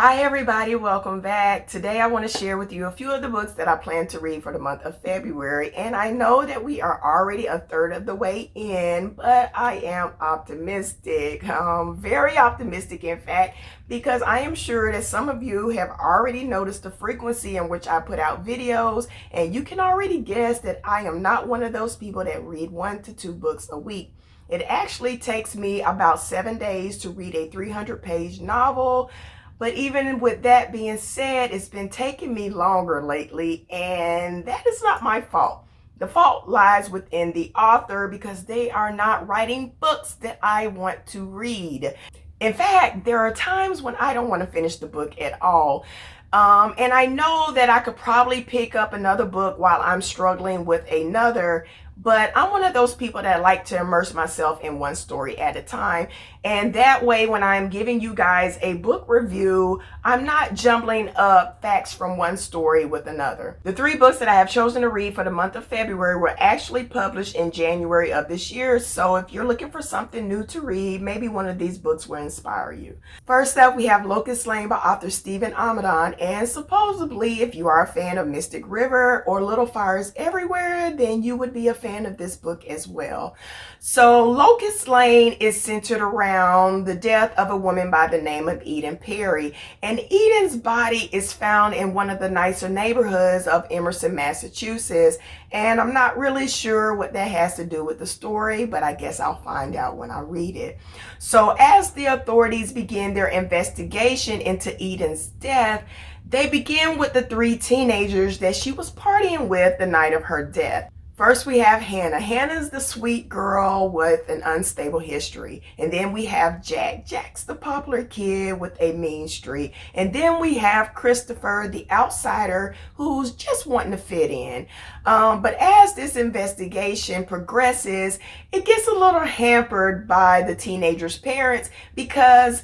Hi everybody, welcome back. Today I want to share with you a few of the books that I plan to read for the month of February. And I know that we are already a third of the way in, but I am optimistic. Very optimistic in fact, because I am sure that some of you have already noticed the frequency in which I put out videos, and you can already guess that I am not one of those people that read 1 to 2 books a week. It actually takes me about 7 days to read a 300-page novel. But even with that being said, it's been taking me longer lately, and that is not my fault. The fault lies within the author because they are not writing books that I want to read. In fact, there are times when I don't want to finish the book at all. And I know that I could probably pick up another book while I'm struggling with another, but I'm one of those people that like to immerse myself in one story at a time. And that way, when I'm giving you guys a book review, I'm not jumbling up facts from one story with another. The 3 books that I have chosen to read for the month of February were actually published in January of this year. So if you're looking for something new to read, maybe one of these books will inspire you. First up, we have Locust Lane by author Stephen Amadon. And supposedly, if you are a fan of Mystic River or Little Fires Everywhere, then you would be a fan of this book as well. So Locust Lane is centered around the death of a woman by the name of Eden Perry. And Eden's body is found in one of the nicer neighborhoods of Emerson, Massachusetts. And I'm not really sure what that has to do with the story, but I guess I'll find out when I read it. So as the authorities begin their investigation into Eden's death, they begin with the 3 teenagers that she was partying with the night of her death. First, we have Hannah. Hannah's the sweet girl with an unstable history. And then we have Jack. Jack's the popular kid with a mean streak. And then we have Christopher, the outsider, who's just wanting to fit in. But as this investigation progresses, it gets a little hampered by the teenagers' parents because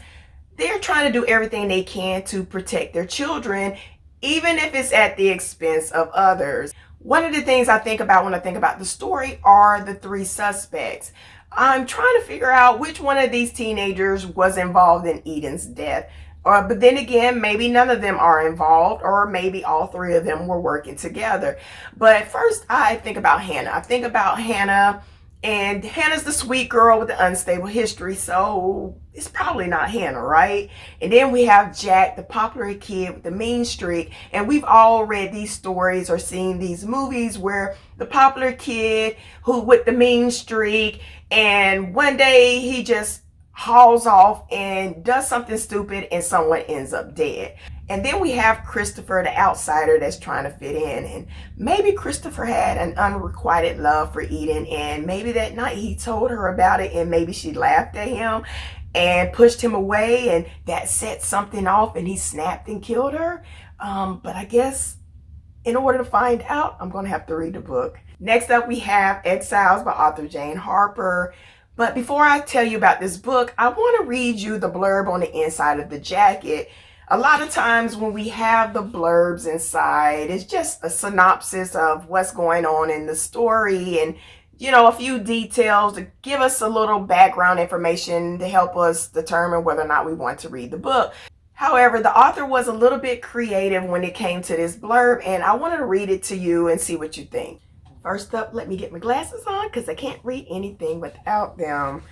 they're trying to do everything they can to protect their children, even if it's at the expense of others. One of the things I think about when I think about the story are the 3 suspects. I'm trying to figure out which one of these teenagers was involved in Eden's death. But then again, maybe none of them are involved, or maybe all 3 of them were working together. But first, I think about Hannah. I think about Hannah, and Hannah's the sweet girl with the unstable history, so it's probably not Hannah, right? And then we have Jack, the popular kid with the mean streak. And we've all read these stories or seen these movies where the popular kid who with the mean streak, and one day he just hauls off and does something stupid and someone ends up dead. And then we have Christopher, the outsider that's trying to fit in. And maybe Christopher had an unrequited love for Eden, and maybe that night he told her about it, and maybe she laughed at him and pushed him away, and that set something off and he snapped and killed her. But I guess in order to find out, I'm going to have to read the book. Next up, we have Exiles by author Jane Harper. But before I tell you about this book, I want to read you the blurb on the inside of the jacket. A lot of times when we have the blurbs inside, it's just a synopsis of what's going on in the story and, you know, a few details to give us a little background information to help us determine whether or not we want to read the book. However, the author was a little bit creative when it came to this blurb, and I wanted to read it to you and see what you think. First up, let me get my glasses on because I can't read anything without them.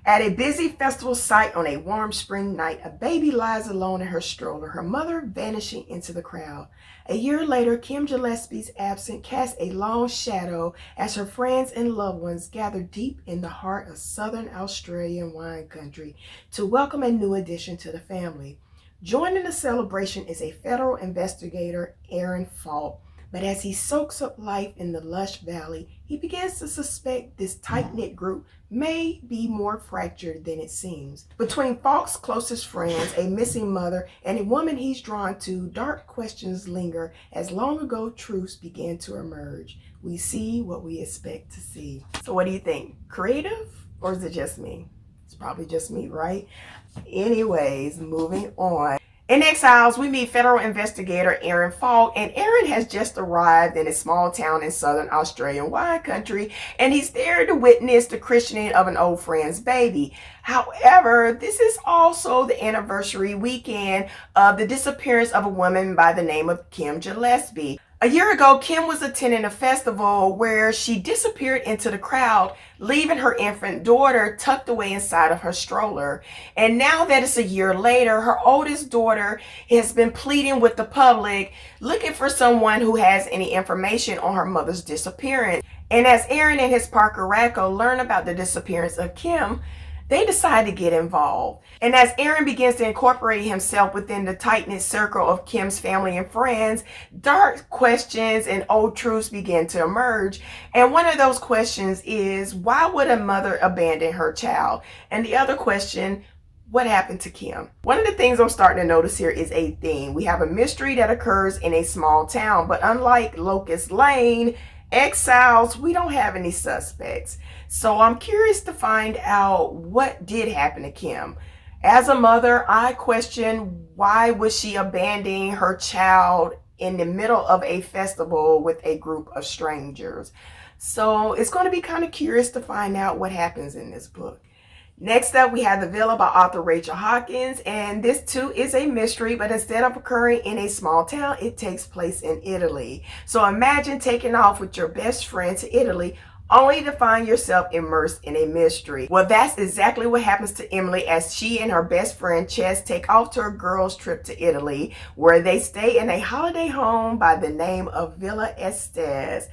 At a busy festival site on a warm spring night, a baby lies alone in her stroller, her mother vanishing into the crowd. A year later, Kim Gillespie's absence casts a long shadow as her friends and loved ones gather deep in the heart of southern Australian wine country to welcome a new addition to the family. Joining the celebration is a federal investigator, Aaron Falk. But as he soaks up life in the lush valley, he begins to suspect this tight-knit group may be more fractured than it seems. Between Falk's closest friends, a missing mother, and a woman he's drawn to, dark questions linger as long ago truths begin to emerge. We see what we expect to see. So what do you think? Creative, or is it just me? It's probably just me, right? Anyways, moving on. In Exiles, we meet federal investigator Aaron Falk, and Aaron has just arrived in a small town in southern Australian wine country, and he's there to witness the christening of an old friend's baby. However, this is also the anniversary weekend of the disappearance of a woman by the name of Kim Gillespie. A year ago, Kim was attending a festival where she disappeared into the crowd, leaving her infant daughter tucked away inside of her stroller. And now that it's a year later, her oldest daughter has been pleading with the public, looking for someone who has any information on her mother's disappearance. And as Aaron and his partner Racco learn about the disappearance of Kim, they decide to get involved. And as Aaron begins to incorporate himself within the tight-knit circle of Kim's family and friends, dark questions and old truths begin to emerge. And one of those questions is, why would a mother abandon her child? And the other question, what happened to Kim? One of the things I'm starting to notice here is a theme. We have a mystery that occurs in a small town, but unlike Locust Lane, Exiles, we don't have any suspects. So I'm curious to find out what did happen to Kim. As a mother, I question, why was she abandoning her child in the middle of a festival with a group of strangers? So it's going to be kind of curious to find out what happens in this book. Next up, we have The Villa by author Rachel Hawkins, and this too is a mystery, but instead of occurring in a small town, it takes place in Italy. So imagine taking off with your best friend to Italy, only to find yourself immersed in a mystery. Well, that's exactly what happens to Emily as she and her best friend Chess take off to a girls' trip to Italy, where they stay in a holiday home by the name of Villa Estes.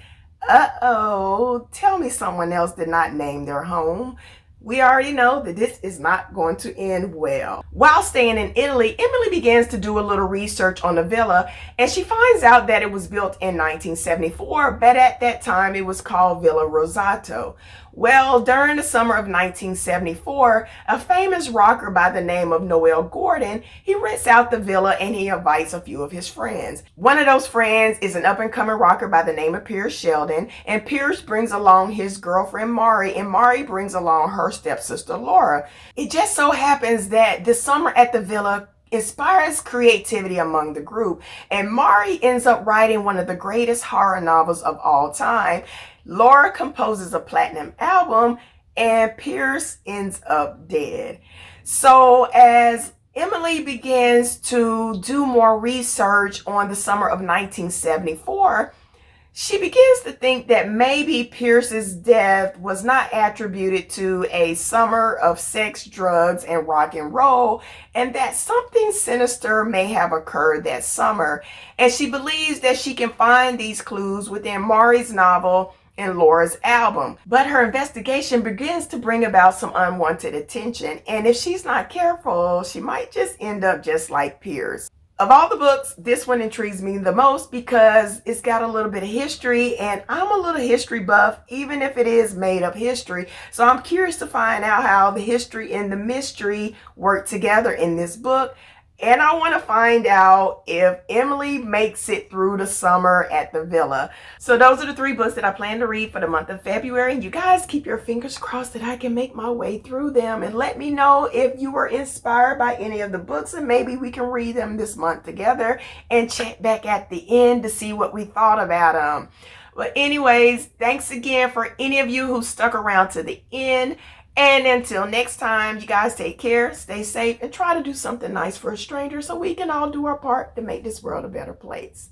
Uh-oh, tell me someone else did not name their home. We already know that this is not going to end well. While staying in Italy, Emily begins to do a little research on the villa, and she finds out that it was built in 1974, but at that time it was called Villa Rosato. Well, during the summer of 1974, a famous rocker by the name of Noel Gordon, he rents out the villa and he invites a few of his friends. One of those friends is an up-and-coming rocker by the name of Pierce Sheldon, and Pierce brings along his girlfriend Mari, and Mari brings along her stepsister Laura. It just so happens that the summer at the villa inspires creativity among the group, and Mari ends up writing one of the greatest horror novels of all time. Laura composes a platinum album, and Pierce ends up dead. So as Emily begins to do more research on the summer of 1974, she begins to think that maybe Pierce's death was not attributed to a summer of sex, drugs, and rock and roll, and that something sinister may have occurred that summer. And she believes that she can find these clues within Mari's novel and Laura's album. But her investigation begins to bring about some unwanted attention, and if she's not careful, she might just end up just like Pierce. Of all the books, this one intrigues me the most because it's got a little bit of history, and I'm a little history buff, even if it is made up history. So I'm curious to find out how the history and the mystery work together in this book. And I want to find out if Emily makes it through the summer at the villa. So those are the 3 books that I plan to read for the month of February. And you guys keep your fingers crossed that I can make my way through them. And let me know if you were inspired by any of the books, and maybe we can read them this month together and check back at the end to see what we thought about them. But anyways, thanks again for any of you who stuck around to the end. And until next time, you guys take care, stay safe, and try to do something nice for a stranger so we can all do our part to make this world a better place.